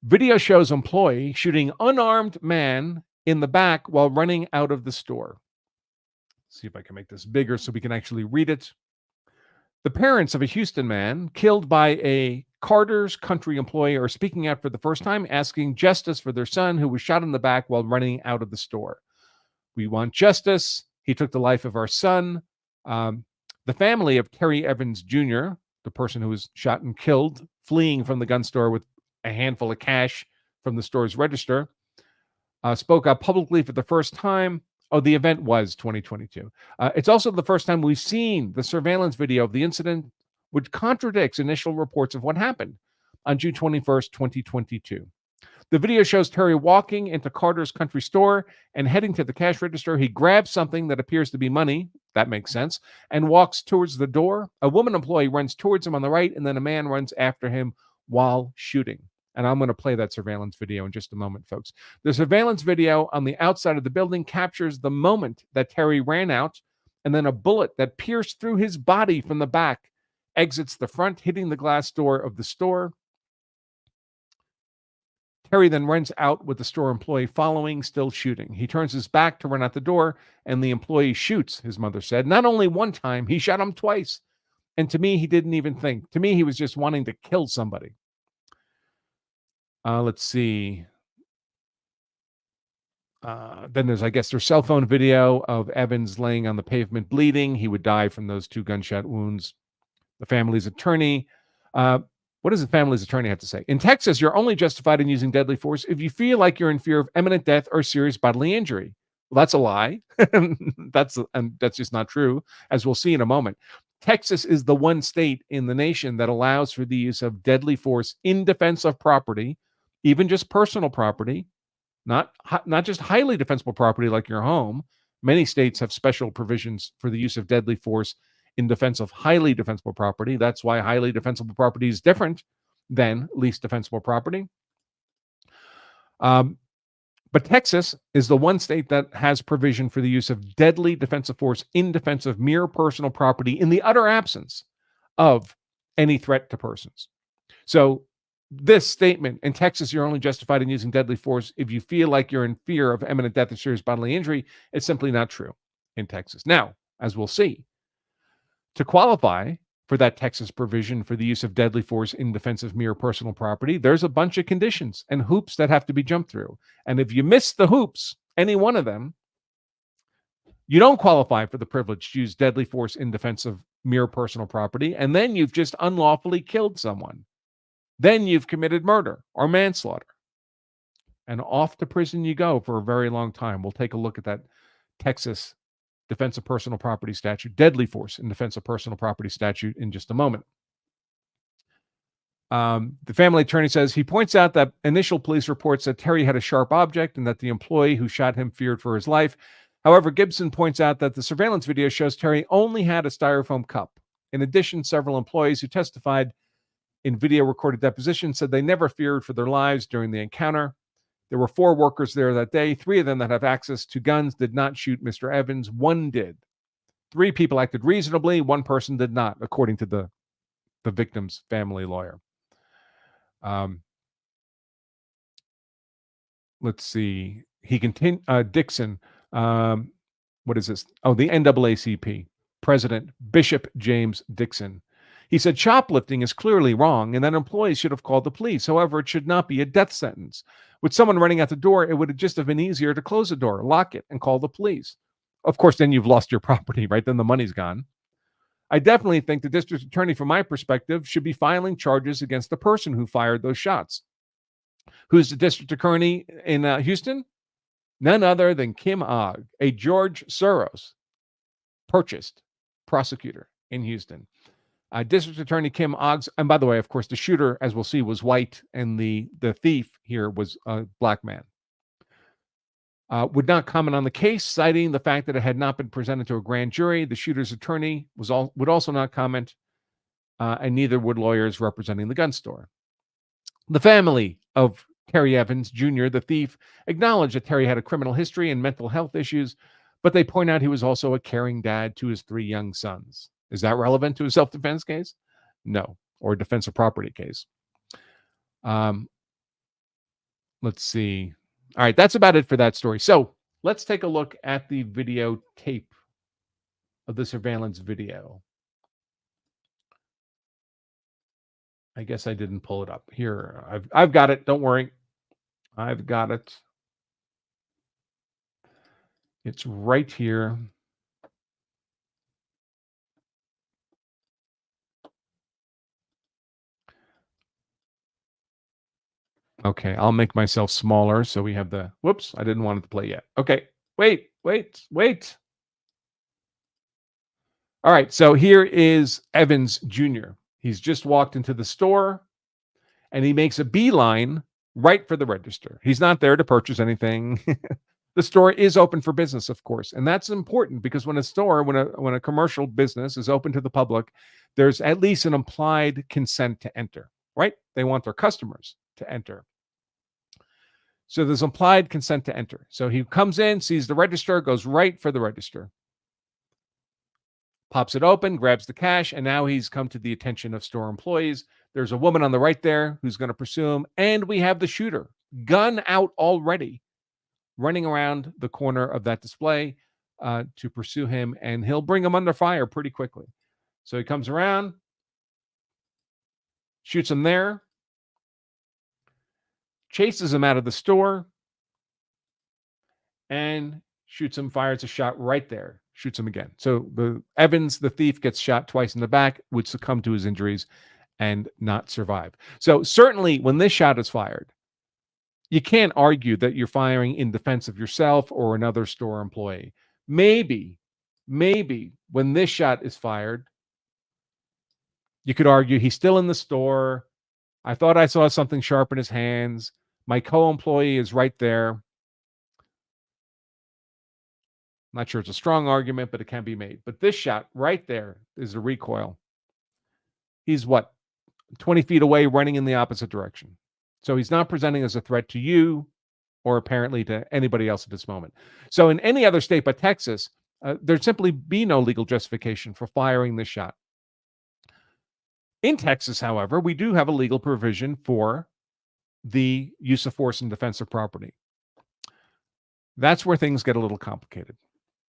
Video shows employee shooting unarmed man in the back while running out of the store. See if I can make this bigger so we can actually read it. The parents of a Houston man killed by a Carter's Country employee are speaking out for the first time, asking justice for their son who was shot in the back while running out of the store. We want justice. He took the life of our son. The family of Terry Evans Jr., the person who was shot and killed, fleeing from the gun store with a handful of cash from the store's register, spoke out publicly for the first time. Oh, the event was 2022. It's also the first time we've seen the surveillance video of the incident, which contradicts initial reports of what happened on June 21st, 2022. The video shows Terry walking into Carter's Country store and heading to the cash register. He grabs something that appears to be money. That makes sense. And walks towards the door. A woman employee runs towards him on the right, and then a man runs after him while shooting. And I'm going to play that surveillance video in just a moment, folks. The surveillance video on the outside of the building captures the moment that Terry ran out, and then a bullet that pierced through his body from the back exits the front, hitting the glass door of the store. Terry then runs out with the store employee following, still shooting. He turns his back to run out the door, and the employee shoots, his mother said. Not only one time, he shot him twice. And to me, he didn't even think. To me, he was just wanting to kill somebody. Let's see. Then there's, I guess, their cell phone video of Evans laying on the pavement bleeding. He would die from those 2 gunshot wounds. The family's attorney. What does the family's attorney have to say? In Texas, you're only justified in using deadly force if you feel like you're in fear of imminent death or serious bodily injury. Well, that's a lie. That's just not true, as we'll see in a moment. Texas is the one state in the nation that allows for the use of deadly force in defense of property, even just personal property, not just highly defensible property like your home. Many states have special provisions for the use of deadly force in defense of highly defensible property. That's why highly defensible property is different than least defensible property. But Texas is the one state that has provision for the use of deadly defensive force in defense of mere personal property in the utter absence of any threat to persons. So this statement, in Texas, you're only justified in using deadly force if you feel like you're in fear of imminent death or serious bodily injury, is simply not true in Texas. Now, as we'll see, to qualify for that Texas provision for the use of deadly force in defense of mere personal property, there's a bunch of conditions and hoops that have to be jumped through. And if you miss the hoops, any one of them, you don't qualify for the privilege to use deadly force in defense of mere personal property, and then you've just unlawfully killed someone. Then you've committed murder or manslaughter. And off to prison you go for a very long time. We'll take a look at that Texas defense of personal property statute, deadly force in defense of personal property statute, in just a moment. The family attorney says he points out that initial police reports that Terry had a sharp object and that the employee who shot him feared for his life. However, Gibson points out that the surveillance video shows Terry only had a styrofoam cup. In addition, several employees who testified in video recorded deposition said they never feared for their lives during the encounter. There were 4 workers there that day. 3 of them that have access to guns did not shoot Mr. Evans. 1 did. 3 people acted reasonably. 1 person did not, according to the victim's family lawyer. Let's see. He continued. Dixon. What is this? Oh, the NAACP president, Bishop James Dixon. He said shoplifting is clearly wrong and that employees should have called the police. However, it should not be a death sentence. With someone running out the door, it would have just have been easier to close the door, lock it, and call the police. Of course, then you've lost your property, right? Then the money's gone. I definitely think the district attorney, from my perspective, should be filing charges against the person who fired those shots. Who's the district attorney in Houston? None other than Kim Ogg, a George Soros purchased prosecutor in Houston. District Attorney Kim Ogg, and by the way, of course, the shooter, as we'll see, was white, and the thief here was a black man. Would not comment on the case, citing the fact that it had not been presented to a grand jury. The shooter's attorney would also not comment, and neither would lawyers representing the gun store. The family of Terry Evans Jr., the thief, acknowledged that Terry had a criminal history and mental health issues, but they point out he was also a caring dad to his 3 young sons. Is that relevant to a self-defense case? No. Or a defense of property case. Let's see. All right, that's about it for that story. So let's take a look at the videotape of the surveillance video. I guess I didn't pull it up. Here, I've got it. Don't worry. I've got it. It's right here. Okay, I'll make myself smaller so we have the whoops, I didn't want it to play yet. Okay. Wait. All right, so here is Evans Jr. He's just walked into the store and he makes a beeline right for the register. He's not there to purchase anything. The store is open for business, of course, and that's important because when a commercial business is open to the public, there's at least an implied consent to enter, right? They want their customers to enter. So there's implied consent to enter. So he comes in, sees the register, goes right for the register, pops it open, grabs the cash, and now he's come to the attention of store employees. There's a woman on the right there who's going to pursue him, and we have the shooter, gun out already, running around the corner of that display to pursue him, and he'll bring him under fire pretty quickly. So he comes around, shoots him there, chases him out of the store, and shoots him, fires a shot right there, shoots him again. So the thief, gets shot twice in the back, would succumb to his injuries and not survive. So certainly when this shot is fired, you can't argue that you're firing in defense of yourself or another store employee. Maybe when this shot is fired, you could argue he's still in the store. I thought I saw something sharp in his hands. My co-employee is right there. Not sure it's a strong argument, but it can be made. But this shot right there is a recoil. He's 20 feet away, running in the opposite direction. So he's not presenting as a threat to you or apparently to anybody else at this moment. So in any other state but Texas, there'd simply be no legal justification for firing this shot. In Texas, however, we do have a legal provision for the use of force in defense of property. That's where things get a little complicated.